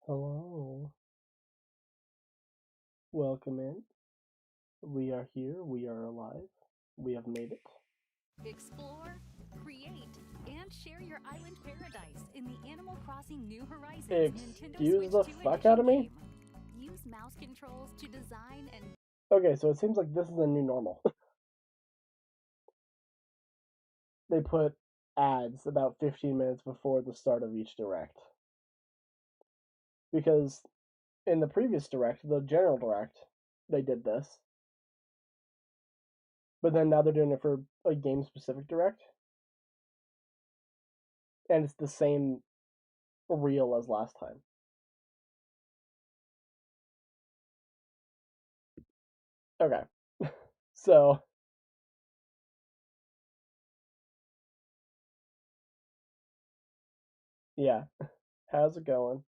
Hello. Welcome in. We are here. We are alive. We have made it. Explore, create, and share your island paradise in the Animal Crossing New Horizons Nintendo Excuse Switch the 2 fuck out Edition of me? game. Use mouse controls to design and Okay, so it seems like this is a new normal. They put ads about 15 minutes before the start of each direct. Because in the previous direct, the general direct, they did this. But then now they're doing it for a game specific direct. And it's the same reel as last time. Okay. So, yeah. How's it going?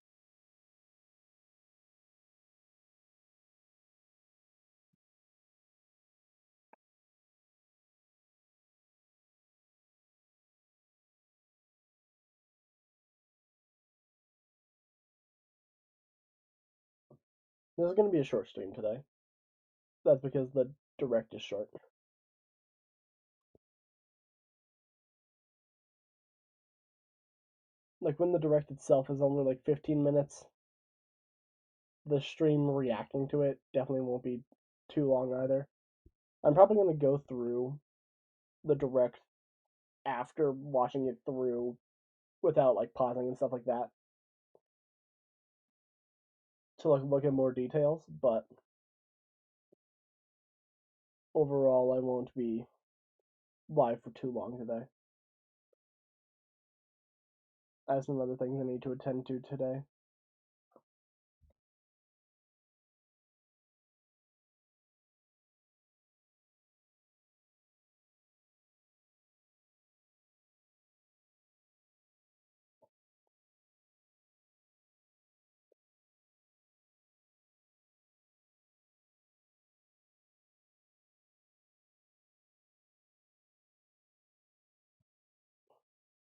This is going to be a short stream today. That's because the direct is short. Like when the direct itself is only like 15 minutes, the stream reacting to it definitely won't be too long either. I'm probably going to go through the direct after watching it through without like pausing and stuff like that to like look at more details, but overall I won't be live for too long today. I have some other things I need to attend to today.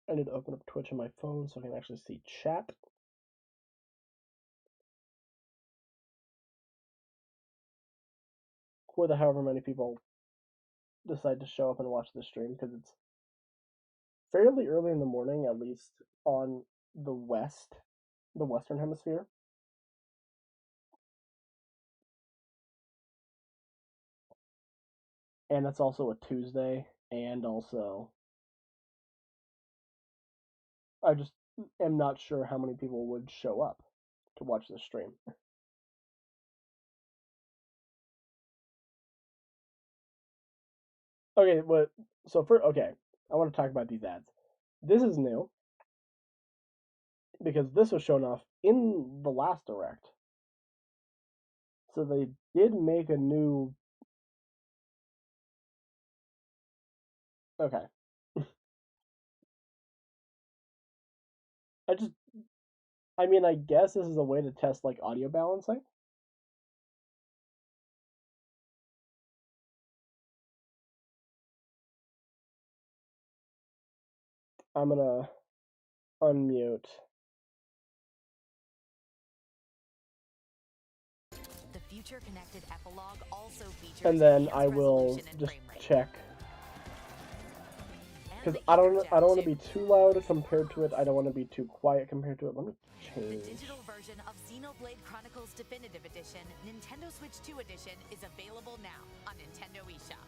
I need to open up Twitch on my phone so I can actually see chat. For the however many people decide to show up and watch the stream, because it's fairly early in the morning, at least on the Western Hemisphere. And it's also a Tuesday, and also I just am not sure how many people would show up to watch the stream. Okay, but so I want to talk about these ads. This is new because this was shown off in the last direct. So they did make a new. Okay. I just, I mean, I guess this is a way to test like audio balancing. I'm gonna unmute. the future connected epilogue also features And then enhanced I will resolution and just frame rate. check And because the I Ether don't want to chip. be too loud compared to it. I don't want to be too quiet compared to it. Let me The change. digital version of Xenoblade Chronicles Definitive Edition, Nintendo Switch 2 Edition, is available now on Nintendo eShop.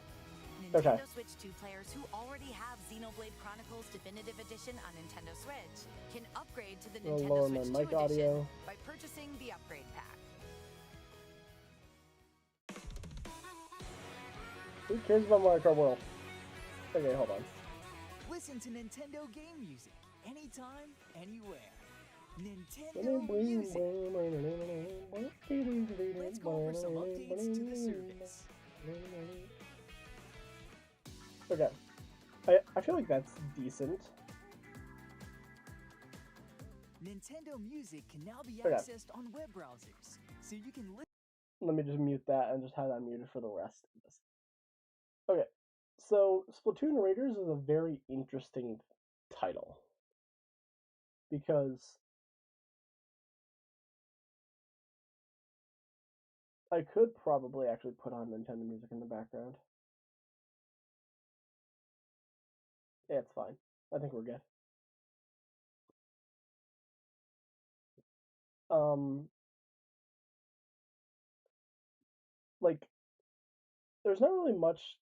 Nintendo Switch 2 players who already have Xenoblade Chronicles Definitive Edition on Nintendo Switch can upgrade to the I'll Nintendo lower Switch my 2 mic audio. Edition by purchasing the upgrade pack. Who cares about Mario Kart World? Okay, hold on. Listen to Nintendo game music anytime, anywhere. Nintendo Music. Let's go over some updates to the service. Okay. I feel like that's decent. Nintendo Music can now be Okay. accessed on web browsers, so you can listen. Let me just mute that and just have that muted for the rest of this. Okay. So, Splatoon Raiders is a very interesting title because I could probably actually put on Nintendo music in the background. Yeah, it's fine. I think we're good. Um, like, there's not really much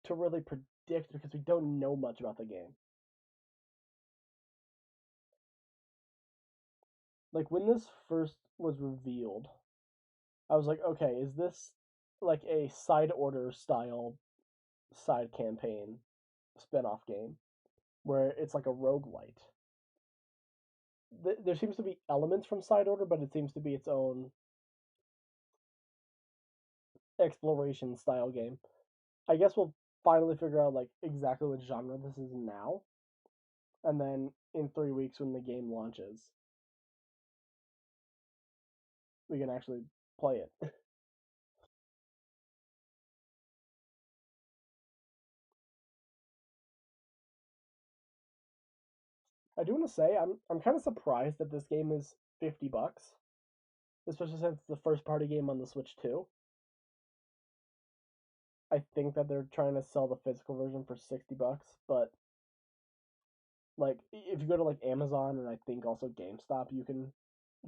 to really predict because we don't know much about the game. Like, when this first was revealed, I was like, okay, is this like a side order style side campaign spin-off game where it's like a roguelite? There seems to be elements from side order, but it seems to be its own exploration style game. I guess we'll finally figure out like exactly what genre this is now, and then in 3 weeks when the game launches, we can actually play it. I do want to say I'm kind of surprised that this game is $50, especially since it's the first party game on the Switch too. I think that they're trying to sell the physical version for $60, but like if you go to like Amazon and I think also GameStop, you can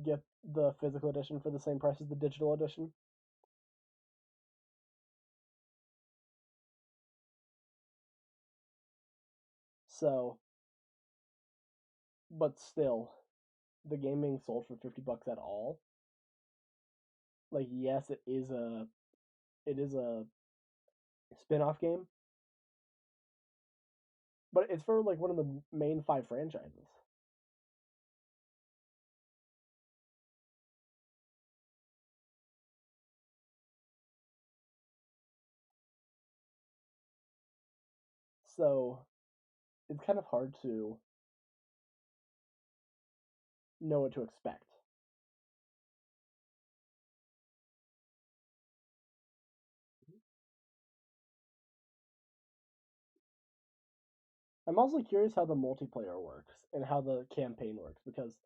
get the physical edition for the same price as the digital edition. So, but still, the game being sold for $50 at all, like yes, it is a spin-off game, but it's for like one of the main five franchises. So it's kind of hard to know what to expect. I'm also curious how the multiplayer works and how the campaign works because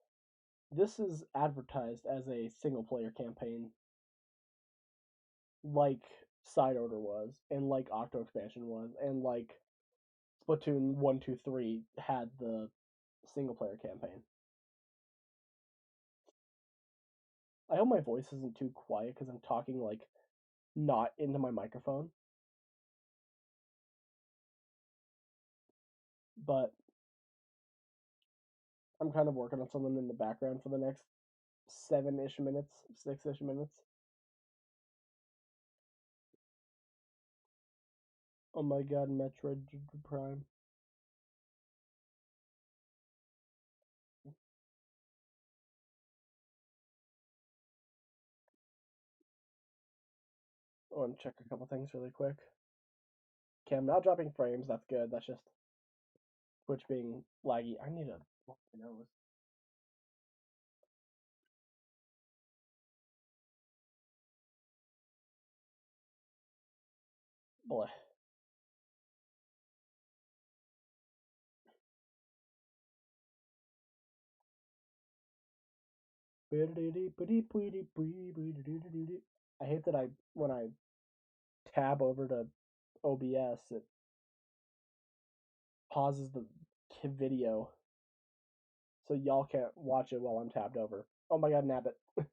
this is advertised as a single player campaign like Side Order was and like Octo Expansion was and like Splatoon 1, 2, 3 had the single player campaign. I hope my voice isn't too quiet because I'm talking like not into my microphone. But I'm kind of working on something in the background for the next 7-ish minutes, 6-ish minutes. Oh my god, Metroid Prime. I want to check a couple things really quick. Okay, I'm not dropping frames. That's good. That's just Twitch being laggy. I need to block my nose. Boy. I hate that when I tab over to OBS, it pauses the video, so y'all can't watch it while I'm tabbed over. Oh my god, nab it.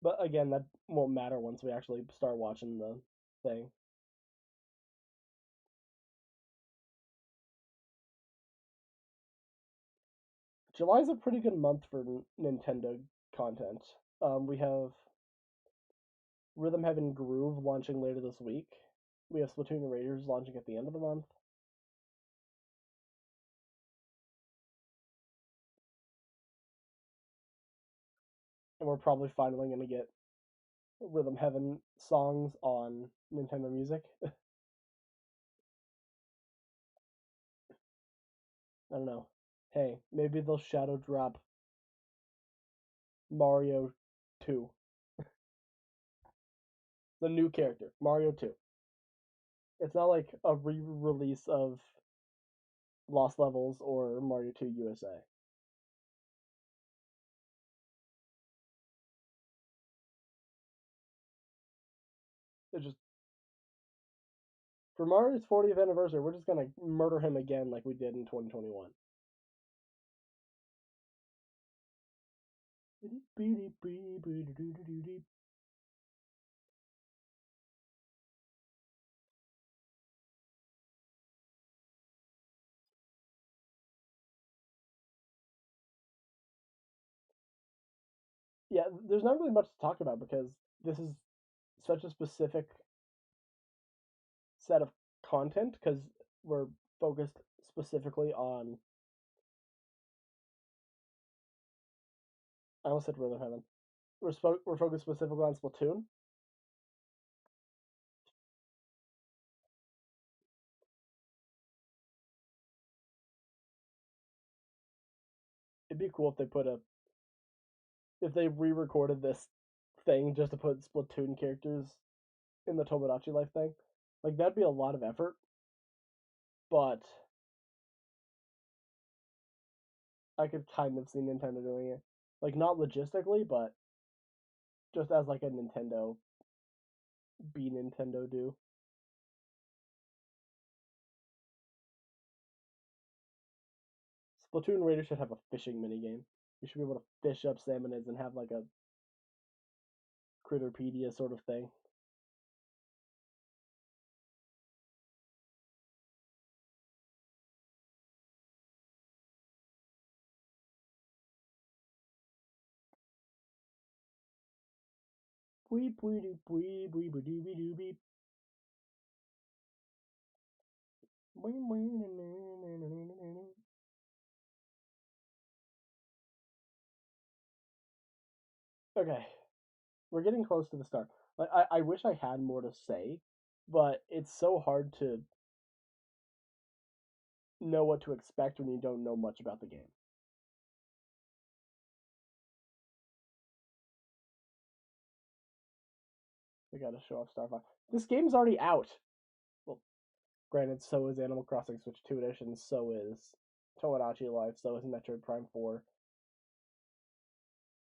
But again, that won't matter once we actually start watching the thing. July's a pretty good month for Nintendo content. We have Rhythm Heaven Groove launching later this week. We have Splatoon Raiders launching at the end of the month. And we're probably finally going to get Rhythm Heaven songs on Nintendo Music. I don't know. Hey, maybe they'll shadow drop Mario 2. The new character, Mario 2. It's not like a re release of Lost Levels or Mario 2 USA. It's just for Mario's 40th anniversary, we're just gonna murder him again like we did in 2021. Yeah, there's not really much to talk about because this is such a specific set of content because we're focused specifically on. I almost said Rhythm Heaven. We're focused specifically on Splatoon. It'd be cool if they re-recorded this thing just to put Splatoon characters in the Tomodachi Life thing. Like that'd be a lot of effort, but I could kind of see Nintendo doing it. Like not logistically, but just as like a Nintendo be Nintendo do. Splatoon Raiders should have a fishing minigame. You should be able to fish up salmonids and have like a Critterpedia sort of thing. Weep weep weep weep weep weep weep. Okay, we're getting close to the start. Like I wish I had more to say, but it's so hard to know what to expect when you don't know much about the game. We gotta show off Star Fox. This game's already out. Well, granted, so is Animal Crossing Switch 2 Edition, so is Tomodachi Life, so is Metroid Prime 4.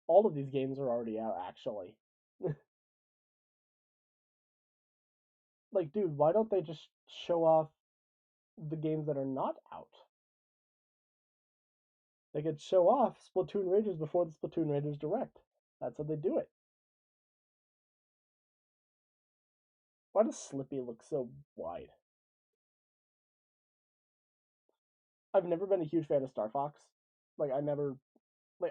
All of these games are already out, actually. Like, dude, why don't they just show off the games that are not out? They could show off Splatoon Raiders before the Splatoon Raiders Direct. That's how they do it. Why does Slippy look so wide? I've never been a huge fan of Star Fox. Like, I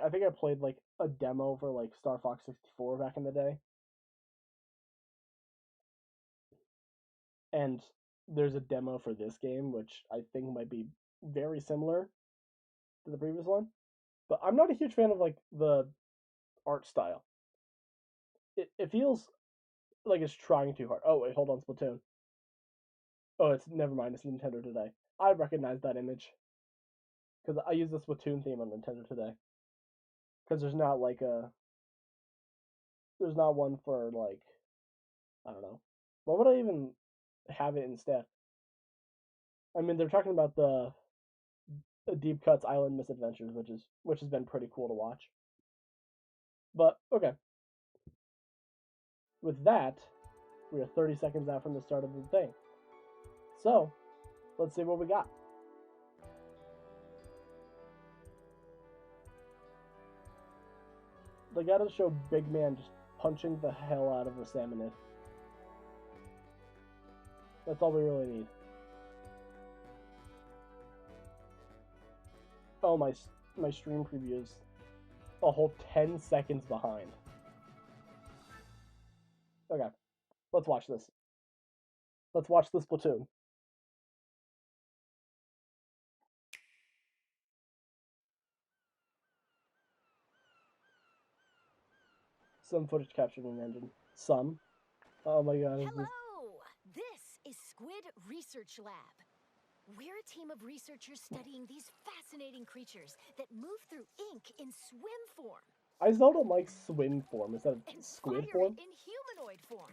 think I played like a demo for like Star Fox 64 back in the day. And there's a demo for this game, which I think might be very similar to the previous one. But I'm not a huge fan of like the art style. It feels like it's trying too hard. Oh wait, hold on, Splatoon. Oh, it's never mind. It's Nintendo Today. I recognize that image because I use the Splatoon theme on Nintendo Today. Because there's not one for like I don't know. What would I even have it instead? I mean, they're talking about the Deep Cuts Island Misadventures, which has been pretty cool to watch. But okay, with that, we are 30 seconds out from the start of the thing. So let's see what we got. They gotta show Big Man just punching the hell out of a salmonid. That's all we really need. Oh, my stream preview is a whole 10 seconds behind. Okay, let's watch this. Let's watch this Splatoon. Some footage captured in engine. Some. Oh my god, is this... Hello! This is Squid Research Lab. We're a team of researchers studying these fascinating creatures that move through ink in swim form. I still don't like swim form instead of and squid fire form. It in humanoid form.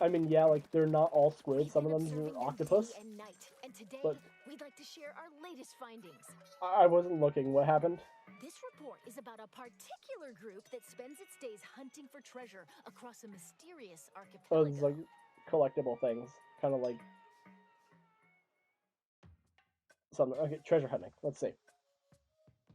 I mean, yeah, like they're not all squid. We've Some been of them are observing them octopus. day and night, and today but we'd like to share our latest findings. I wasn't looking. What happened? This report is about a particular group that spends its days hunting for treasure across a mysterious Oh, it's archipelago. like collectible things, kind of like something. Okay, treasure hunting. Let's see.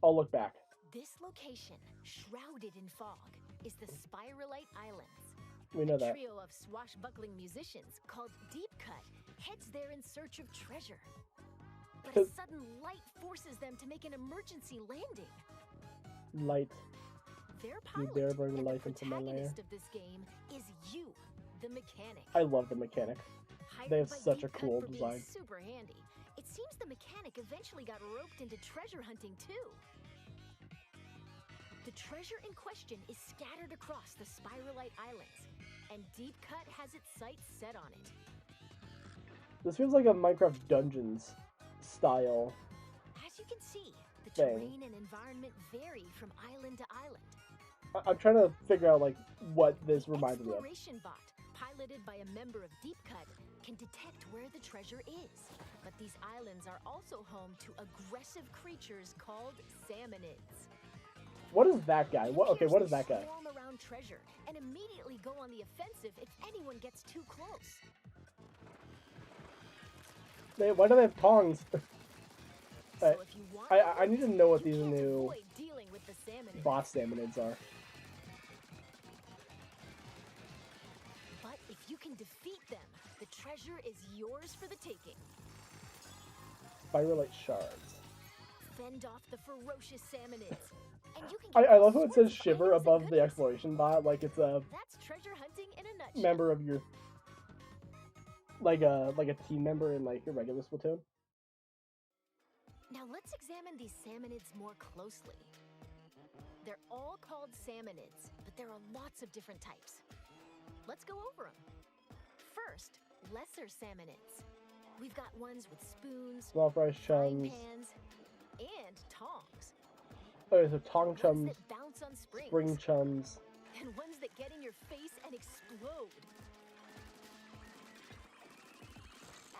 I'll look back. This location, shrouded in fog, is the Spiralite Islands. We know A that. trio of swashbuckling musicians called Deep Cut heads there in search of treasure. But a sudden light forces them to make an emergency landing. Light. Their You pilot dare bring and light the into my lair. protagonist of this game is you, the mechanic. I love the mechanic. Hired They have by such a Deep Cut cool for being design. super handy. It seems the mechanic eventually got roped into treasure hunting too. The treasure in question is scattered across the Spiralite Islands, and Deep Cut has its sights set on it. This feels like a Minecraft Dungeons style. As you can see, the Thing. terrain and environment vary from island to island. I'm trying to figure out like what this The reminds me of. exploration bot, piloted by a member of Deep Cut, can detect where the treasure is. But these islands are also home to aggressive creatures called salmonids. What is that guy? What? Okay, Appears what to is that guy? swarm around treasure and immediately go on the offensive if anyone gets too close. Why do they have tongs? So Alright, if you want I need to know what you these can't new avoid dealing with the salmonids. boss salmonids are. But if you can defeat them, the treasure is yours for the taking. Spiralite shards. Fend off the ferocious salmonids. And you can I get love all how it sorts says of shiver items and above the goodies. exploration bot, like it's a That's treasure hunting in a nutshell. member of your, like a team member in like your regular Splatoon. Now let's examine these salmonids more closely. They're all called salmonids, but there are lots of different types. Let's go over them. First, lesser salmonids. We've got ones with spoons, Small fries frying chums. pans, and tongs. Okay, so tong Ones chums, that bounce on springs, spring chums. and ones that get in your face and explode.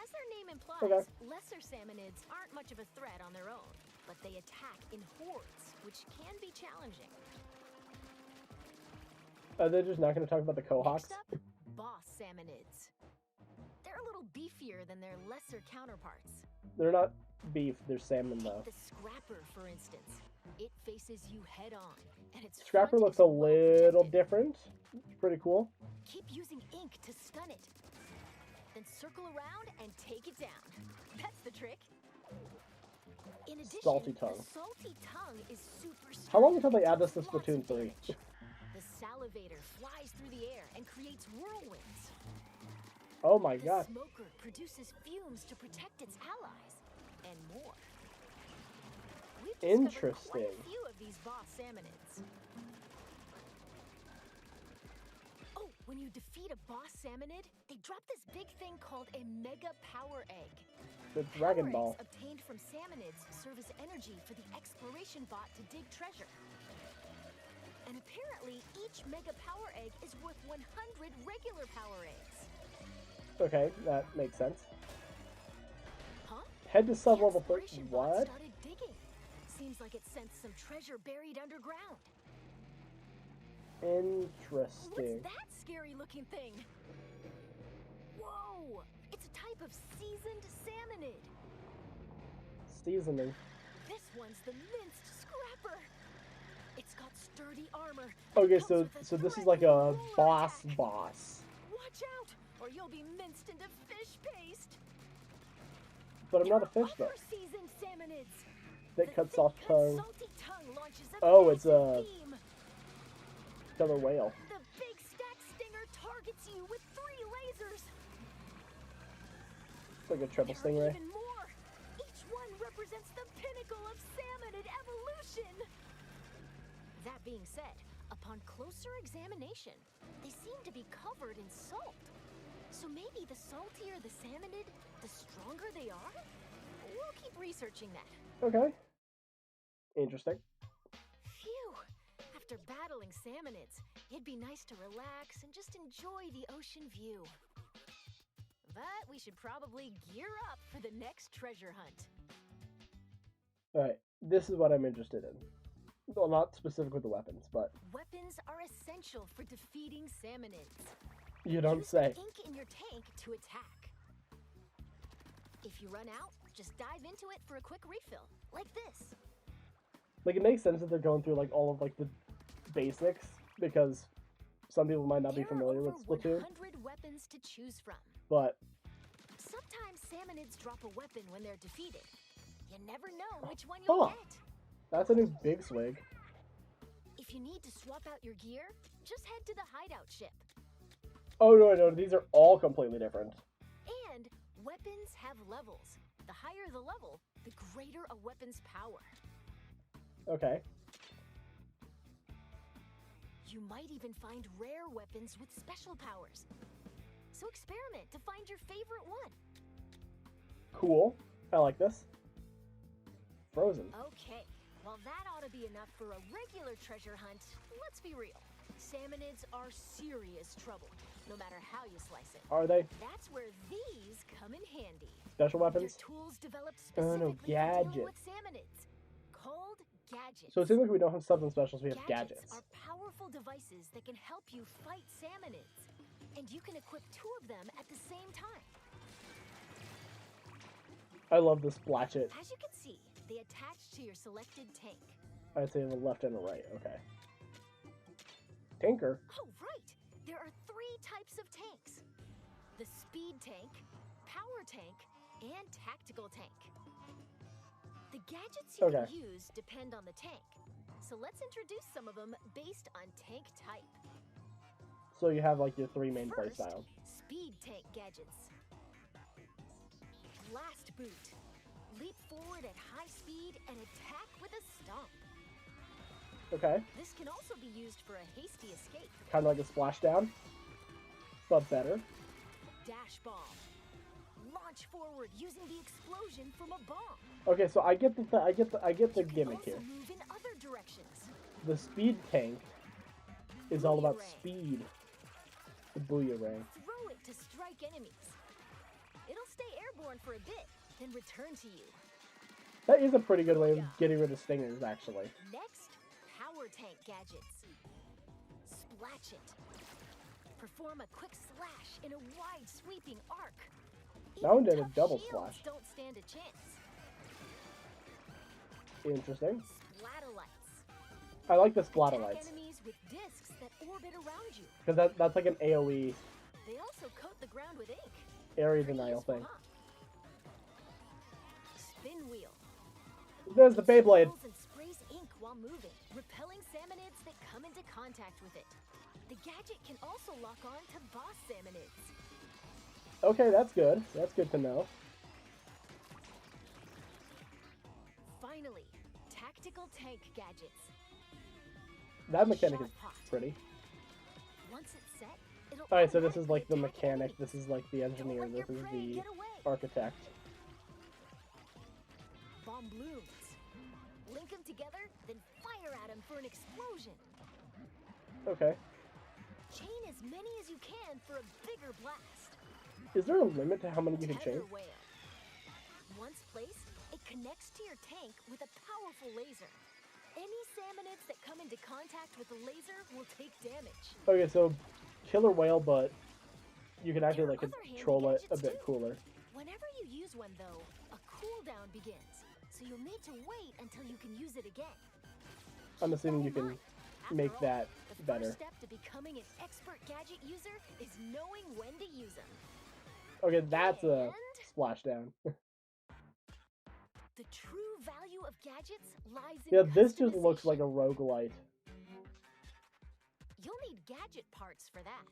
As their name implies, Okay. lesser salmonids aren't much of a threat on their own, but they attack in hordes, which can be challenging. Are they just not going to talk about the cohawks? Next up, boss salmonids. They're a little beefier than their lesser counterparts. They're not beef, they're salmon though. Take the Scrapper, for instance. It faces you head on, and its Scrapper front looks is a well little protected. different. Pretty cool. Keep using ink to stun it. Then circle around and take it down. That's the trick. In addition, Salty tongue. the salty tongue is super strong. How long until they add this to Lots of Splatoon 3? damage. The salivator flies through the air and creates whirlwinds. Oh my The god. smoker produces fumes to protect its allies, and more. We've discovered quite Interesting. a few of these boss salmonids. Oh, when you defeat a boss salmonid, they drop this big thing called a mega power egg. The Dragon Power Ball. eggs obtained from salmonids serve as energy for the exploration bot to dig treasure. And apparently, each mega power egg is worth 100 regular power eggs. Okay, that makes sense. Huh? Head to The sub-level 3. exploration bot What? started digging. Seems like it sensed some treasure buried underground. Interesting. What's that scary-looking thing? Whoa! It's a type of seasoned salmonid. Seasoning. This one's the minced scrapper. It's got sturdy armor. and Okay, comes so with a this is like threatening a roller boss attack. boss. Watch out, or you'll be minced into fish paste. But I'm not a There are fish though. other seasoned salmonids. That The cuts thick off cut tongue. salty tongue launches a Oh, it's massive a beam. killer whale. The big stack stinger targets you with 3 lasers. It's like a triple There are stingray. even more. Each one represents the pinnacle of salmonid evolution. That being said, upon closer examination, they seem to be covered in salt. So maybe the saltier the salmonid, the stronger they are? We'll keep researching that. Okay. Interesting. Phew! After battling salmonids, it'd be nice to relax and just enjoy the ocean view. But we should probably gear up for the next treasure hunt. Alright, this is what I'm interested in. Well, not specific with the weapons, but Weapons are essential for defeating salmonids. you don't Use say. the ink in your tank to attack. If you run out, just dive into it for a quick refill, like this. Like, it makes sense that they're going through, like, all of, like, the basics, because some people might not be familiar with There are Splatoon, over 100 weapons to choose from. but Sometimes salmonids drop a weapon when they're defeated. You never know which one you'll Huh. get. that's a new big swig. If you need to swap out your gear, just head to the hideout ship. Oh, no, these are all completely different. And weapons have levels. The higher the level, the greater a weapon's power. Okay. You might even find rare weapons with special powers. So experiment to find your favorite one. Cool. I like this. Frozen. Okay, well that ought to be enough for a regular treasure hunt. Let's be real. Salmonids are serious trouble, no matter how you slice it. Are they That's where these come in handy. special They're weapons? tools developed Oh, specifically no, for dealing gadgets. with salmonids, called gadgets. So it seems like we don't have something specials, we have gadgets. are powerful devices that can help you fight salmonids, and you can equip 2 of them at the same time. I love the splash it. As you can see, they attach to your selected tank. I'd say the left and the right, okay. Tanker. Oh, right! There are 3 types of tanks. The speed tank, power tank, and tactical tank. The gadgets you Okay. can use depend on the tank. So let's introduce some of them based on tank type. So you have like your 3 main play First, styles. speed tank gadgets. Blast boot. Leap forward at high speed and attack with a stomp. Okay. This can also be used for a hasty escape. Kind of like a splashdown, but better. Dash bomb. Launch forward using the explosion from a bomb. Okay, so I get the I get the You can gimmick also here. move in other directions. The speed tank is all about Booyarang. speed. The booyarang. Throw it to strike enemies. It'll stay airborne for a bit, then return to you. That is a pretty good way of getting rid of stingers, actually. Next, power tank gadgets. Splatch it. Perform a quick slash in a wide sweeping arc. That one Even did a tough double shields splash. Don't stand a chance. Interesting. Splatolites. I like the Attack splatolites enemies with discs that orbit around you. because that's like an AOE They also coat the ground with ink. area Pretty denial useful, thing. huh? Spin wheel. There's the Beyblade. Swirls and sprays ink while moving, repelling salmonids that come into contact with it. The gadget can also lock on to boss salmonids. Okay, that's good. That's good to know. Finally, tactical tank gadgets. That mechanic is Shot pot. pretty. Once it's set, it'll Alright, so this is automatically like the attack mechanic, enemies. this is like the Don't engineer, let your this is prey the get away. architect. Bomb blooms. Link them together, then fire at them for an explosion. Okay. Chain as many as you can for a bigger blast. Is there a limit to how many you can chain? Tether whale. Once placed, it connects to your tank with a powerful laser. Any salmonids that come into contact with the laser will take damage. Okay, so killer whale, but you can actually There like are other handy control it a gadgets, bit too. cooler. Whenever you use one, though, a cooldown begins, so you'll need to wait until you can use it again. I'm assuming you Keep that can in mind. After make all, that the better. first step to becoming an expert gadget user is knowing when to use them. Okay, that's a And splashdown. the true value of gadgets lies in Yeah, this just looks customization. like a roguelite. You'll need gadget parts for that.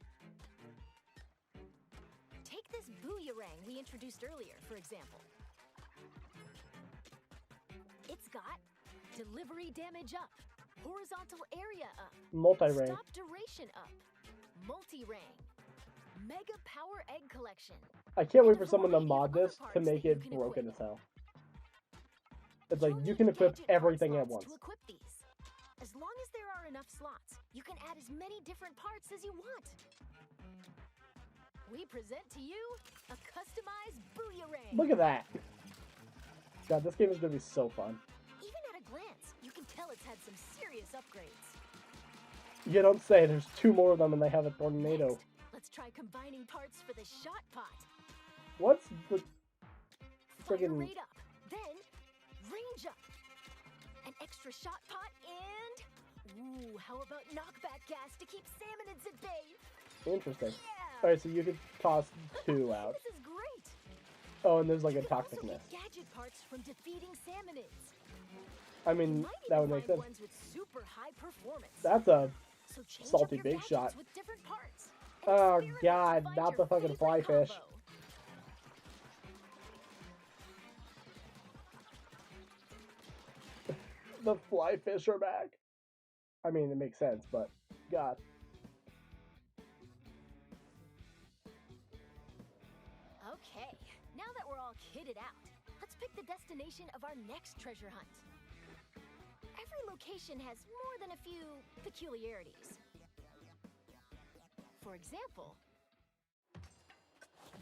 Take this booyarang we introduced earlier, for example. It's got delivery damage up, horizontal area up, Multi-ray. stop duration up, multi-rang, mega power egg collection. I can't wait and a for someone to variety of mod other this to parts make that you it can broken equip. as hell. It's like, You'll you need can equip gadget part everything at slots once. to equip these. As long as there are enough slots, you can add as many different parts as you want. We present to you a customized booyarang. Look at that! God, this game is gonna be so fun. Even at a glance, you can tell pilot's had some serious upgrades. You don't say. There's 2 more of them and they have a tornado. Next, let's try combining parts for the shot pot. What's the Fire friggin' rate up, then range up. An extra shot pot and... Ooh, how about knockback gas to keep salmonids at bay? interesting? Yeah! Alright, so you could toss 2 out. This is great! Oh, and there's like a You can also toxicness. get gadget parts from defeating salmonids. I You mean, might that even would make find sense. ones with super high performance. That's a So change salty up your big gadgets shot. with different parts. And Oh experiment to god, find not your the fucking favorite fly fish. combo. The fly fish are back. I mean, it makes sense, but god. Okay, now that we're all kitted out, let's pick the destination of our next treasure hunt. Every location has more than a few peculiarities. For example,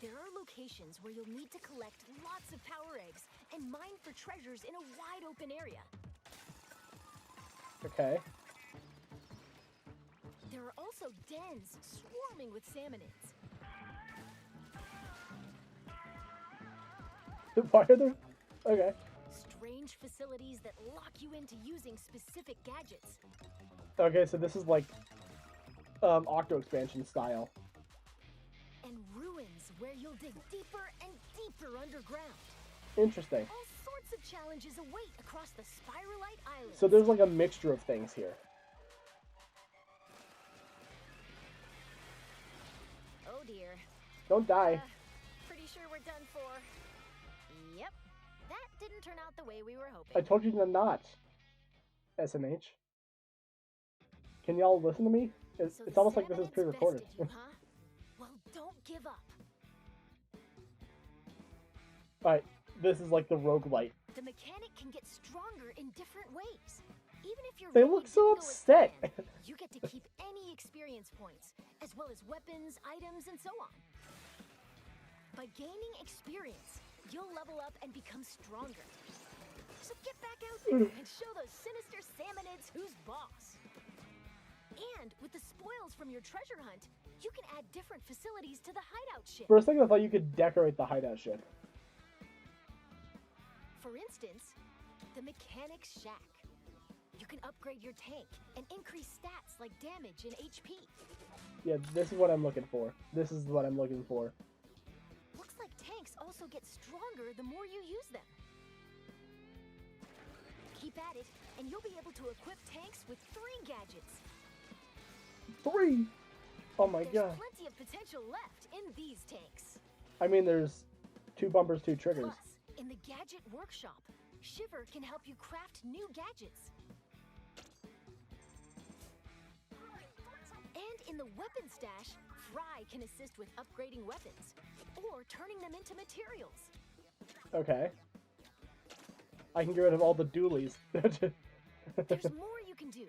there are locations where you'll need to collect lots of power eggs and mine for treasures in a wide open area. Okay. There are also dens swarming with salmonids. Why are there? Okay. Strange facilities that lock you into using specific gadgets. Okay, so this is like Octo expansion style. And ruins where you'll dig deeper and deeper underground. Interesting. All sorts of challenges await across the Spiralite Islands. So there's like a mixture of things here. Oh dear. Don't die. Pretty sure we're done for. Yep. That didn't turn out the way we were hoping. I told you to not. SMH. Can y'all listen to me? It's, So it's the almost like this is salmonids pre-recorded. bested you, huh? Well, don't give up. Alright, this is like the roguelite. The mechanic can get stronger in different ways. Even if your They raid look didn't so go as upset. planned, you get to keep any experience points, as well as weapons, items, and so on. By gaining experience, you'll level up and become stronger. So get back out there and show those sinister salmonids who's boss. And with the spoils from your treasure hunt, you can add different facilities to the hideout ship. For a second I thought you could decorate the hideout ship. For instance, the Mechanic's Shack. You can upgrade your tank and increase stats like damage and HP. Yeah, this is what I'm looking for. This is what I'm looking for. Looks like tanks also get stronger the more you use them. Keep at it, and you'll be able to equip tanks with 3 gadgets. 3! Oh my There's god. plenty of potential left in these tanks. I mean, there's 2 bumpers, 2 triggers. Plus, in the Gadget Workshop, Shiver can help you craft new gadgets. And in the Weapon Stash, Fry can assist with upgrading weapons, or turning them into materials. Okay. I can get rid of all the dualies. There's more you can do.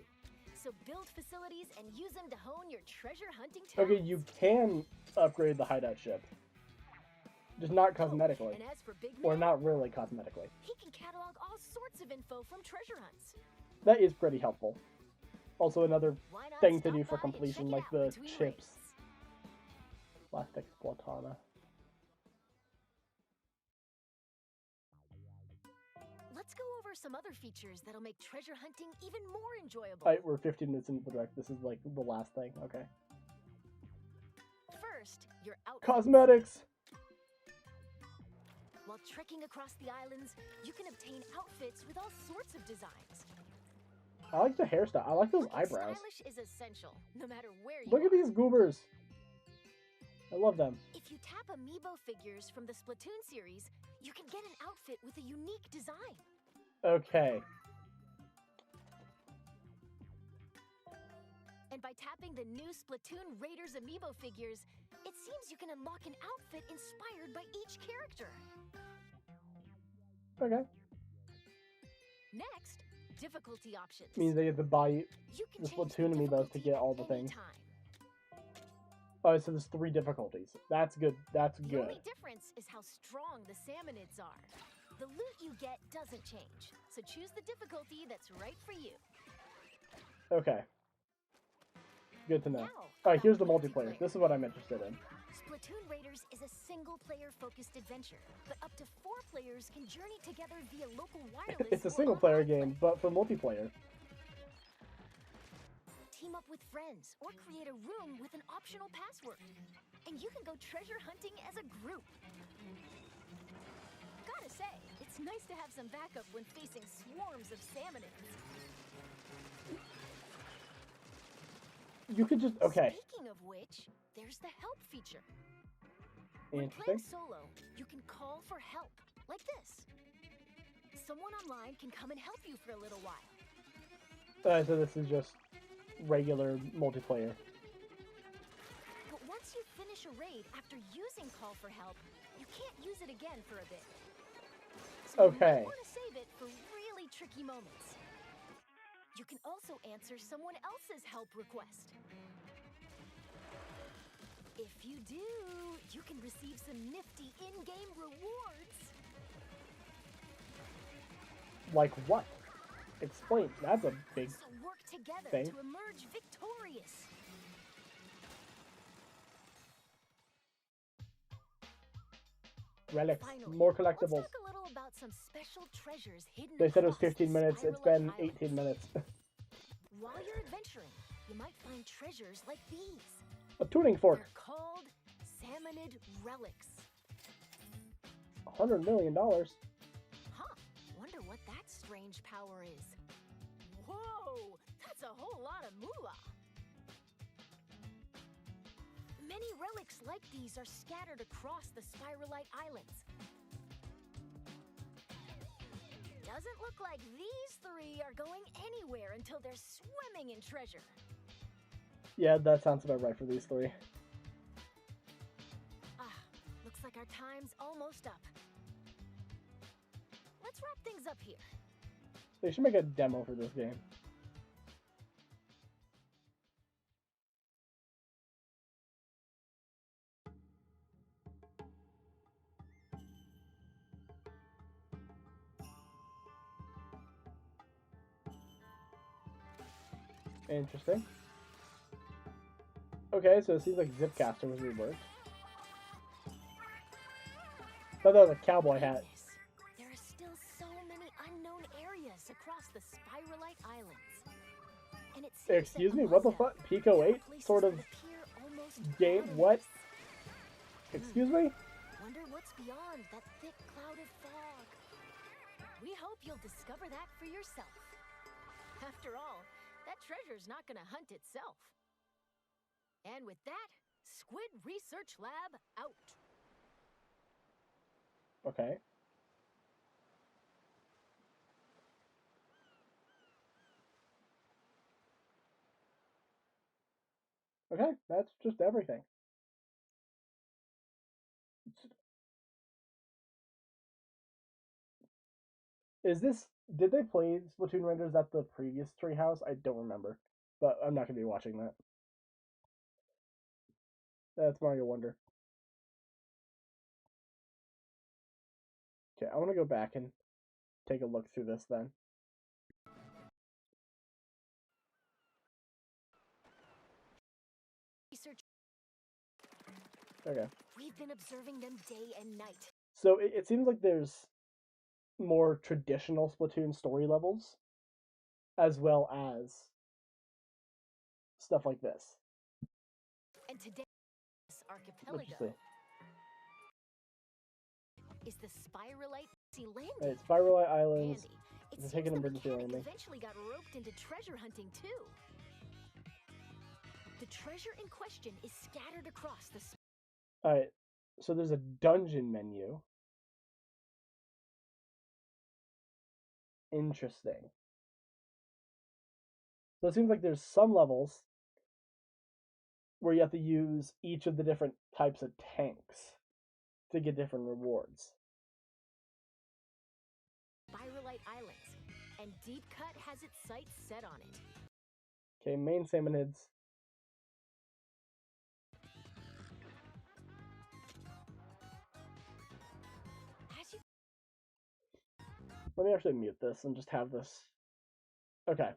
So build facilities and use them to hone your treasure hunting talents. Okay, you can upgrade the hideout ship. Just not cosmetically. And as for Big Or Man, not really cosmetically. he can catalog all sorts of info from treasure hunts. That is pretty helpful. Also another Why not thing to stop do for by and completion, check it like out the between chips. raids? Plastic Splatana. Let's go over some other features that'll make treasure hunting even more enjoyable. Alright, we're 15 minutes into the direct. This is like the last thing. Okay. First, your outfits. Cosmetics! While trekking across the islands, you can obtain outfits with all sorts of designs. I like the hairstyle. I like those Looking eyebrows. stylish is essential, no matter where you Look at are. these goobers. I love them. If you tap amiibo figures from the Splatoon series, you can get an outfit with a unique design. Okay. And by tapping the new Splatoon Raiders amiibo figures, it seems you can unlock an outfit inspired by each character. Okay. Next, difficulty options. Means they get to buy. You can the change Splatoon amiibos to difficulty get at all the any things. time. Oh, so there's 3 difficulties. That's good. That's The good. only difference is how strong the salmonids are. The loot you get doesn't change, so choose the difficulty that's right for you. Okay, good to know. Now, Alright, here's the about multiplayer. This is what I'm interested in. Splatoon Raiders is a single-player focused adventure, but up to 4 players can journey together via local wireless It's a or single player online game, play. but for multiplayer. Team up with friends or create a room with an optional password. And you can go treasure hunting as a group. Gotta say, it's nice to have some backup when facing swarms of salmonids. You could just, okay. Speaking of which, there's the help feature. When Interesting. playing solo, you can call for help, like this. Someone online can come and help you for a little while. So this is just regular multiplayer. But once you finish a raid after using call for help, you can't use it again for a bit. So Okay. you might want to save it for really tricky moments. You can also answer someone else's help request. If you do, you can receive some nifty in-game rewards. Like what? Explain. That's a big So work together thing. to emerge victorious. Relics. Finally, More let's collectibles. talk a little about some special treasures hidden They said it was across 15 the minutes. It's Spiralite been Islands. 18 minutes. While you're adventuring, you might find treasures like these. A tuning fork. They're called salmonid relics. $100 million. Huh, wonder what that strange power is. Whoa, that's a whole lot of moolah. Many relics like these are scattered across the Spiralite Islands. Doesn't look like these 3 are going anywhere until they're swimming in treasure. Yeah, that sounds about right for these 3. Ah, looks like our time's almost up. Let's wrap things up here. They should make a demo for this game. Interesting. Okay, so it seems like Zipcaster was reworked. Thought that was a cowboy hat. Goodness, there are still so many unknown areas across the Spiralite Islands. And it seems Excuse that me, among what the them, fuck? there Pico are 8 places sort of that appear almost game? What? bottomless. Excuse me? Wonder what's beyond that thick cloud of fog. We hope you'll discover that for yourself. After all, that treasure's not gonna hunt itself. And with that, Squid Research Lab out. Okay. Okay, that's just everything. Is this... Did they play Splatoon renders at the previous treehouse? I don't remember. But I'm not going to be watching that. That's Mario Wonder. Okay, I want to go back and take a look through this then. Research. Okay. We've been observing them day and night. So it seems like there's more traditional Splatoon story levels, as well as stuff like this. And today, this Let's just archipelago see. is the Spiralite Sea Landing. Alright, Spiralite Islands. Andy, it They're seems taking the emergency mechanic landing. eventually got roped into treasure hunting too. The treasure in question is scattered across the Alright, so there's a dungeon menu. Interesting. So it seems like there's some levels where you have to use each of the different types of tanks to get different rewards. Spiralite Islands, and Deep Cut has its sights set on it. Okay, main salmonids. As you Let me actually mute this and just have this. Okay.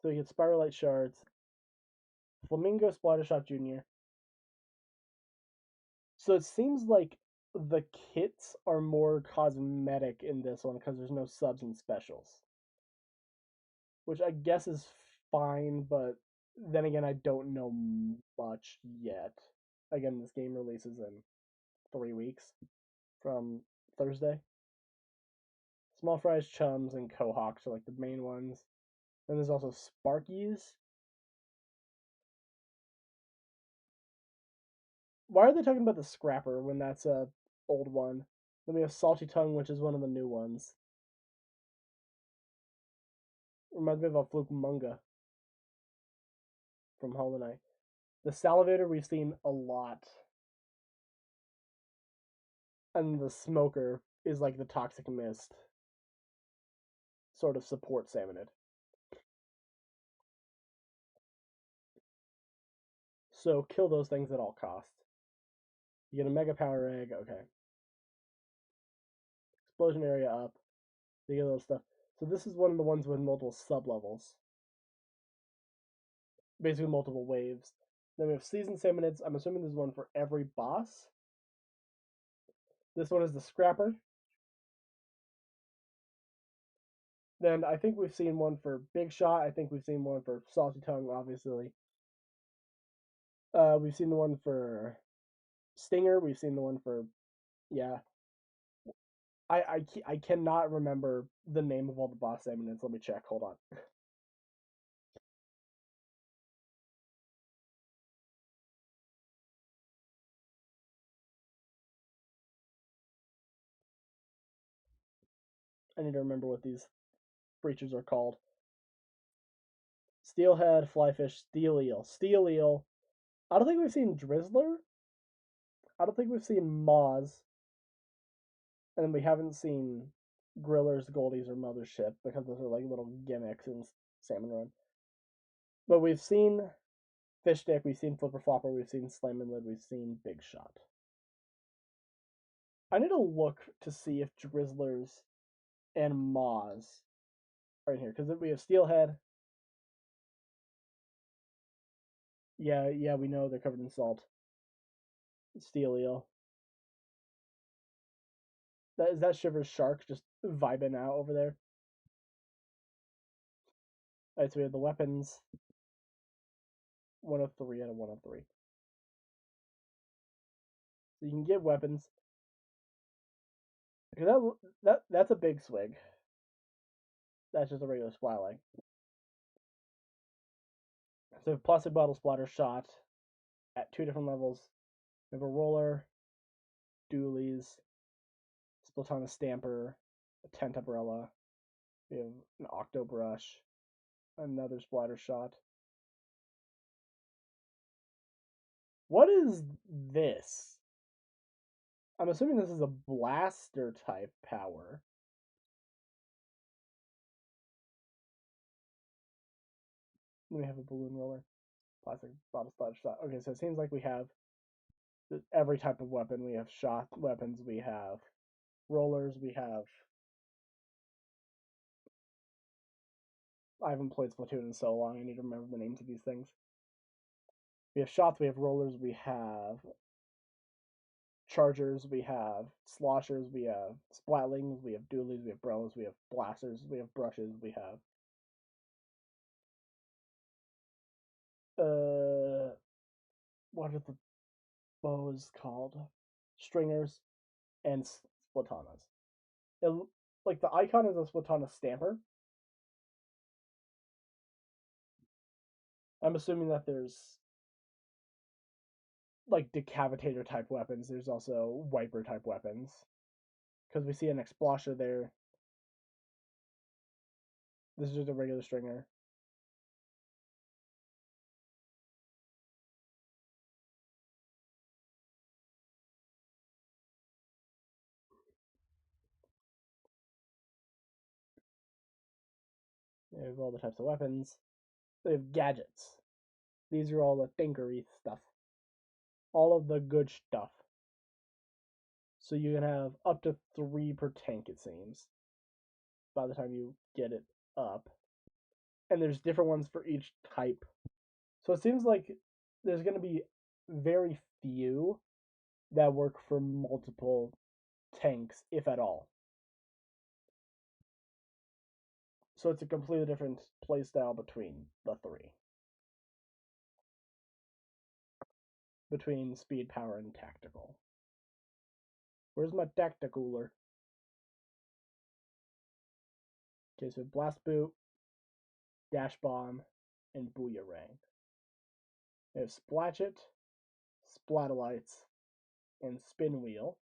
So you get Spiralite Shards, Flamingo Splattershot Jr. So it seems like the kits are more cosmetic in this one because there's no subs and specials, which I guess is fine, but then again, I don't know much yet. Again, this game releases in 3 weeks from Thursday. Small Fries, Chums, and Cohawks are like the main ones. Then there's also Sparkies. Why are they talking about the Scrapper when that's a old one? Then we have Salty Tongue, which is one of the new ones. Reminds me of a Fluke Munga from Hollow Knight. The Salivator we've seen a lot. And the Smoker is like the Toxic Mist sort of support Salmonid. So kill those things at all costs. You get a Mega Power Egg, okay. Explosion area up. You get those stuff. So this is one of the ones with multiple sub-levels. Basically multiple waves. Then we have Seasoned Salmonids. I'm assuming there's one for every boss. This one is the Scrapper. Then I think we've seen one for Big Shot. I think we've seen one for Salty Tongue, obviously. We've seen the one for Stinger. We've seen the one for, yeah. I cannot remember the name of all the boss eminence. Let me check. Hold on. I need to remember what these creatures are called. Steelhead, Flyfish, Steel Eel. Steel Eel. I don't think we've seen Drizzler. I don't think we've seen Moz. And then we haven't seen Grillers, Goldies, or Mothership because those are like little gimmicks in Salmon Run. But we've seen Fish Stick, we've seen Flipper Flopper, we've seen Slam and Lid, we've seen Big Shot. I need to look to see if Drizzlers and Moz are in here because we have Steelhead. Yeah, we know they're covered in salt. Steel Eel. That Shiver's Shark just vibing out over there. Alright, so we have the weapons. 103 out of 103. So you can get weapons. Okay, that's a big swig. That's just a regular Splatling. So plastic bottle splatter shot at 2 different levels. We have a roller, dualies, Splatana stamper, a tent umbrella. We have an octo brush, another splatter shot. What is this? I'm assuming this is a blaster type power. We have a balloon roller, plastic bottle splatter shot. Okay, so it seems like we have every type of weapon. We have shot weapons, we have rollers, we have. I haven't played Splatoon in so long, I need to remember the names of these things. We have shots, we have rollers, we have chargers, we have sloshers, we have splatlings, we have dualies, we have bros, we have blasters, we have brushes, we have what are the bows called? Stringers and splatanas. It, like the icon is a splatana stamper. I'm assuming that there's like decavitator type weapons. There's also wiper type weapons because we see an explosher there. This is just a regular stringer. They have all the types of weapons. They have gadgets. These are all the thinkery stuff. All of the good stuff. So you can have up to 3 per tank, it seems, by the time you get it up. and there's different ones for each type. So it seems like there's going to be very few that work for multiple tanks, if at all. So it's a completely different playstyle between the three. Between speed, power, and tactical. Where's my tacticaler? Okay, so Blast Boot, Dash Bomb, and Booyarang. We have Splatchet, Splatolites, and Spin Wheel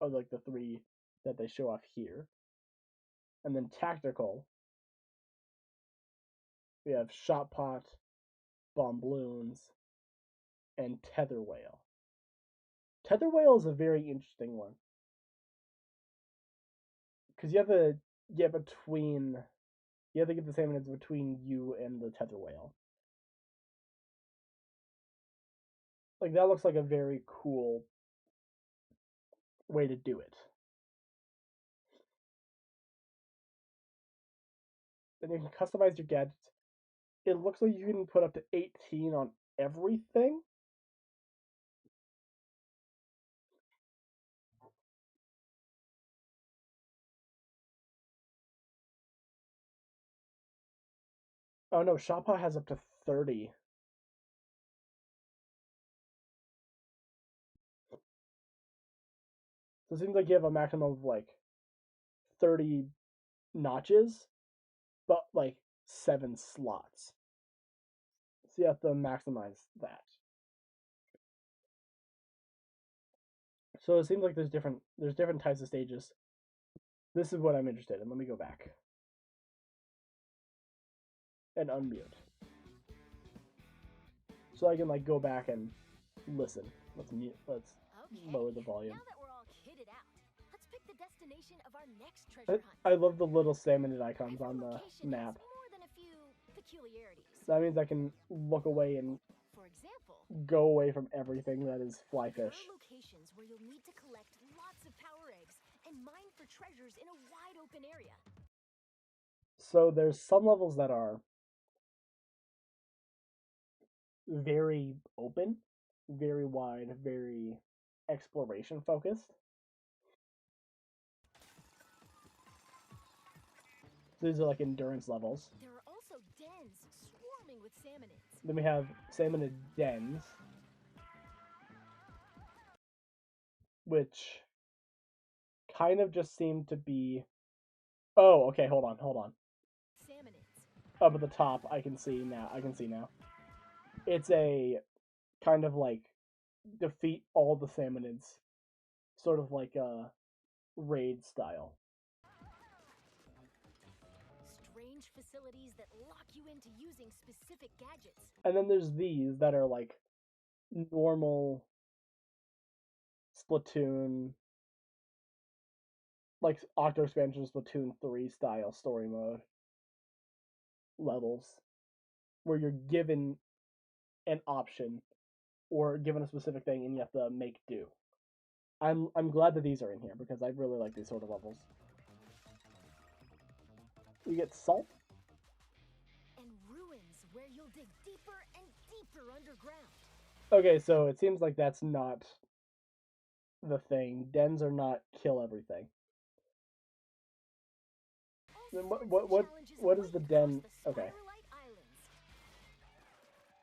are like the three that they show off here. And then tactical, we have Shot Pot, Bombloons, and Tether Whale. Tether Whale is a very interesting one. Because you have to get between, you have to get the same minutes between you and the Tether Whale. Like, that looks like a very cool way to do it. And you can customize your gadgets. It looks like you can put up to 18 on everything. Oh no, Shoppa has up to 30. So it seems like you have a maximum of like 30 notches, but like 7 slots. So you have to maximize that. So it seems like there's different types of stages. This is what I'm interested in. Let me go back and unmute. So I can like go back and listen. Let's lower the volume. Now that we're all kitted out, let's pick the destination of our next treasure hunt. I love the little salmonid icons on the map. More than a few peculiarities. That means I can look away and For example, go away from everything that is flyfish. there are locations where you'll need to collect lots of power eggs and mine for treasures in a wide open area. So there's some levels that are very open, very wide, very exploration focused. These are like endurance levels. There are also dens swarming with salmonids. Then we have salmonid dens, which kind of just seem to be. Oh, okay. Hold on. Salmonids. Up at the top, I can see now. It's a kind of like defeat all the salmonids, sort of like a raid style. Strange facilities that lock you into using specific gadgets. And then there's these that are like normal Splatoon, like Octo Expansion Splatoon 3 style story mode levels, where you're given an option or given a specific thing and you have to make do. I'm glad that these are in here because I really like these sort of levels. You get salt. And ruins where you'll dig deeper and deeper underground. Okay, so it seems like that's not the thing. Dens are not kill everything. Then what is the den? Okay.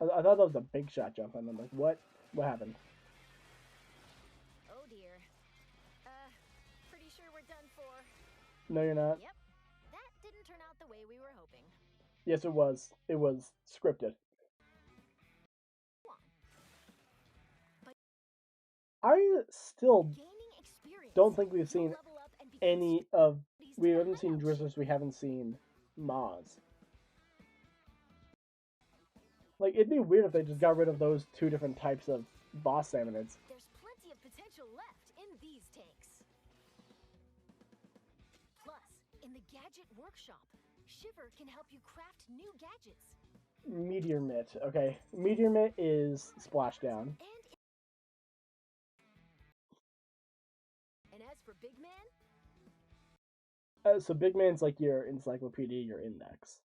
I thought that was a big shot jump, and I'm like, what happened? Oh dear. Pretty sure we're done for. No, you're not. Yep. That didn't turn out the way we were hoping. Yes, it was. It was scripted. I still don't think we've seen any of. We haven't seen Drizzlers. We haven't seen Maz. Like, it'd be weird if they just got rid of those two different types of boss salmonids. There's plenty of potential left in these tanks. Plus, in the gadget workshop, Shiver can help you craft new gadgets. Meteor Mitt. Okay, Meteor Mitt is Splashdown. And as for Big Man? So Big Man's like your encyclopedia, your index.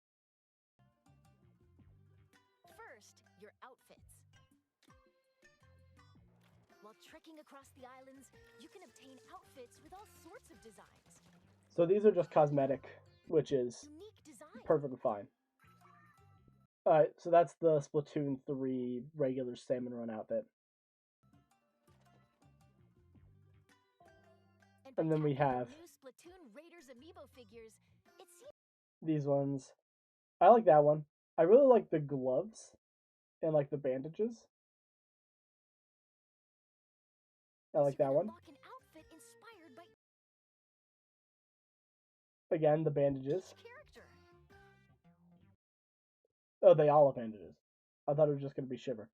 across the islands, you can obtain outfits with all sorts of designs. So these are just cosmetic, which is Unique designs. perfectly fine. Alright, so that's the Splatoon 3 regular Salmon Run outfit. And then we have new Splatoon Raiders amiibo figures. It seems these ones. I like that one. I really like the gloves and like the bandages. I like that one. an outfit inspired by Again, the bandages. each character. Oh, they all have bandages. I thought it was just going to be Shiver.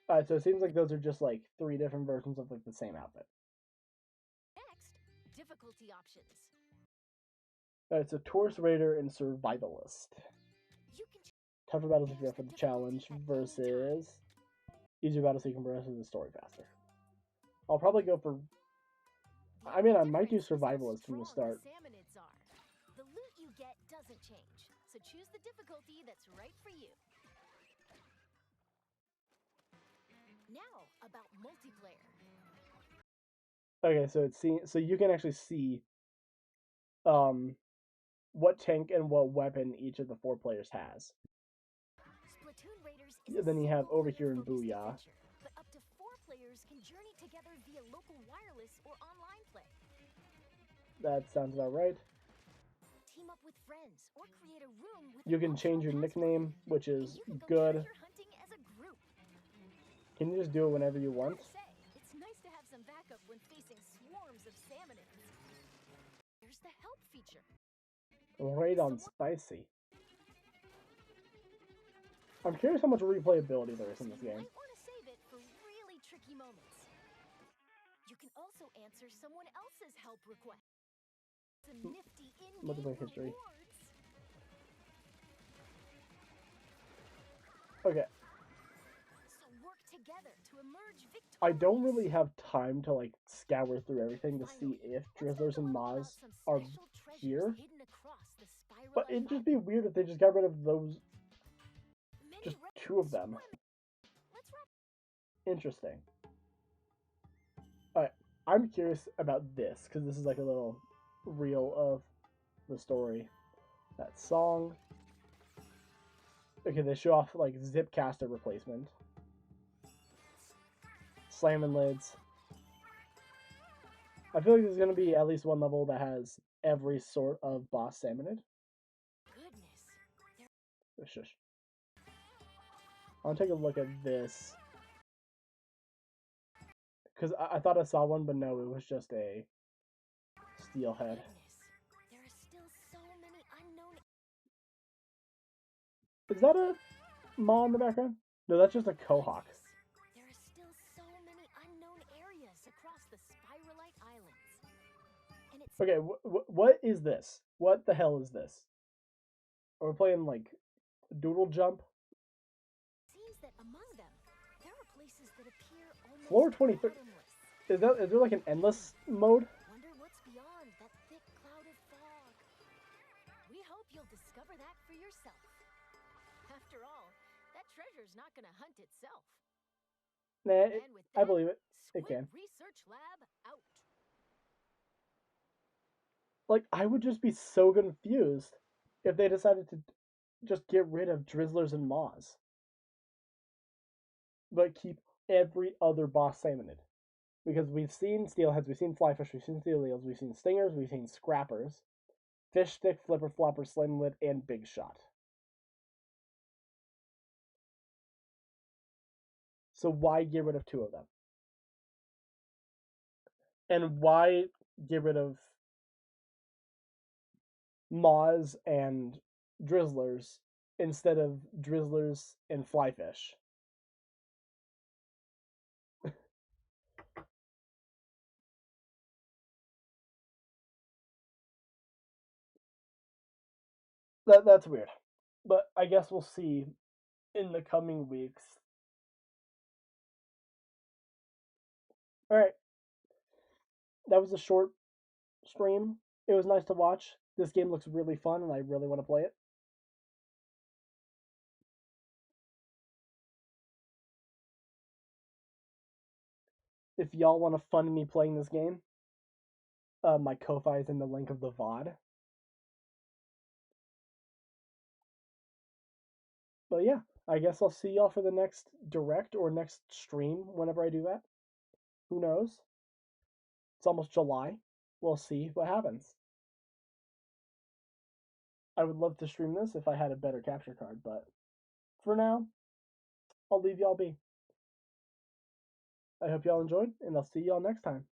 Alright, so it seems like those are just like 3 different versions of like the same outfit. Next, difficulty options. Alright, so Tourist Raider and Survivalist. You can Tougher battles if you're up for the challenge versus easier battles so you can progress through the story faster. I'll probably go for... I mean, I might do Survivalist from the start. Salmonids are. The loot you get doesn't change, so choose the difficulty that's right for you. Now, about multiplayer. Okay, so you can actually see what tank and what weapon each of the 4 players has. Splatoon Raiders is Then you have over here in focused Booyah. adventure, but up to 4 players can journey together via local wireless or online play. That sounds about right. Team up with friends or create a room with You can change your nickname, which and is you can go good. treasure hunting as a group. Can you just do it whenever you want? Gotta say, it's nice to have some backup when facing swarms of salmonids. There's the help feature. Right on spicy. I'm curious how much replayability there is in this You game. might want to save it for really tricky moments. You can also answer someone else's help request. Some nifty in-game Multiplayer history. rewards. Okay, So work together to emerge victorious. I don't really have time to like scour through everything to see if Let's Drizzlers take a and look about Moz some are special treasures here. hidden across the spiral But it'd just be weird if they just got rid of those, just 2 of them. Let's wrap. Interesting. Alright, I'm curious about this, because this is like a little reel of the story. That song. Okay, they show off like Zipcaster replacement. Slamming lids. I feel like there's going to be at least one level that has every sort of boss salmonid. Goodness. Oh, shush. I want to take a look at this. Because I thought I saw one, but no, it was just a steelhead. Goodness. There are still so many unknown. Is that a maw in the background? No, that's just a Quahog. There are still so many unknown areas across the Spiralite Islands. And it's Okay, what is this? What the hell is this? Are we playing like Doodle Jump? seems that among them, there are places that appear almost Floor 23. bottomless. Is there like an endless mode? Wonder what's beyond that thick cloud of fog. We hope you'll discover that for yourself. After all, that treasure's not gonna hunt itself. Nah, And with I that, believe it. It Squid can. Research Lab out. Like, I would just be so confused if they decided to just get rid of Drizzlers and Maws. But keep every other boss salmonid. Because we've seen steelheads, we've seen flyfish, we've seen steel eels, we've seen stingers, we've seen scrappers, fish stick, flipper flopper, slimlid, and big shot. So why get rid of 2 of them? And why get rid of Maws and Drizzlers instead of Drizzlers and Flyfish? That's weird. But I guess we'll see in the coming weeks. Alright. That was a short stream. It was nice to watch. This game looks really fun and I really want to play it. If y'all want to fund me playing this game, my Ko-Fi is in the link of the VOD. But yeah, I guess I'll see y'all for the next direct or next stream whenever I do that. Who knows? It's almost July. We'll see what happens. I would love to stream this if I had a better capture card, but for now, I'll leave y'all be. I hope y'all enjoyed, and I'll see y'all next time.